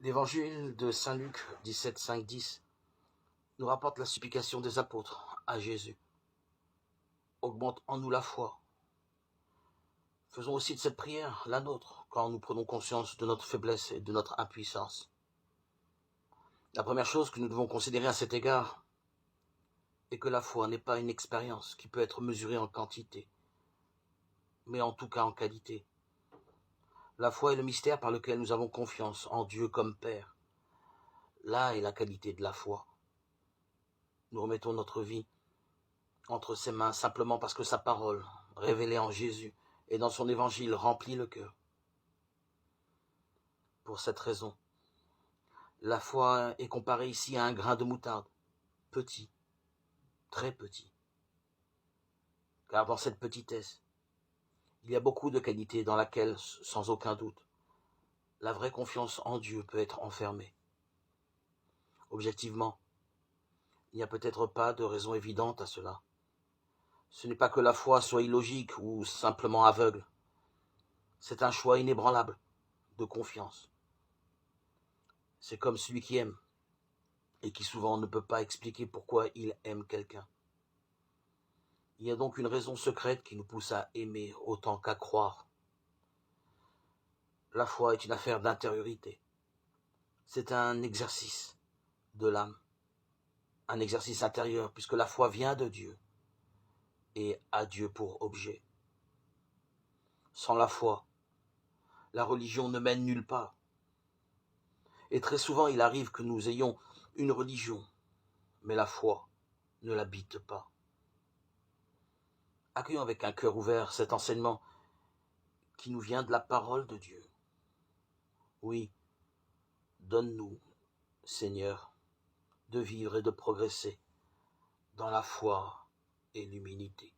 L'évangile de Saint Luc 17, 5, 10 nous rapporte la supplication des apôtres à Jésus. Augmente en nous la foi. Faisons aussi de cette prière la nôtre quand nous prenons conscience de notre faiblesse et de notre impuissance. La première chose que nous devons considérer à cet égard est que la foi n'est pas une expérience qui peut être mesurée en quantité, mais en tout cas en qualité. La foi est le mystère par lequel nous avons confiance en Dieu comme Père. Là est la qualité de la foi. Nous remettons notre vie entre ses mains simplement parce que sa parole, révélée en Jésus et dans son évangile, remplit le cœur. Pour cette raison, la foi est comparée ici à un grain de moutarde, petit, très petit. Car dans cette petitesse, il y a beaucoup de qualités dans laquelle, sans aucun doute, la vraie confiance en Dieu peut être enfermée. Objectivement, il n'y a peut-être pas de raison évidente à cela. Ce n'est pas que la foi soit illogique ou simplement aveugle. C'est un choix inébranlable de confiance. C'est comme celui qui aime et qui souvent ne peut pas expliquer pourquoi il aime quelqu'un. Il y a donc une raison secrète qui nous pousse à aimer autant qu'à croire. La foi est une affaire d'intériorité. C'est un exercice de l'âme, un exercice intérieur, puisque la foi vient de Dieu et a Dieu pour objet. Sans la foi, la religion ne mène nulle part. Et très souvent, il arrive que nous ayons une religion, mais la foi ne l'habite pas. Accueillons avec un cœur ouvert cet enseignement qui nous vient de la parole de Dieu. Oui, donne-nous, Seigneur, de vivre et de progresser dans la foi et l'humilité.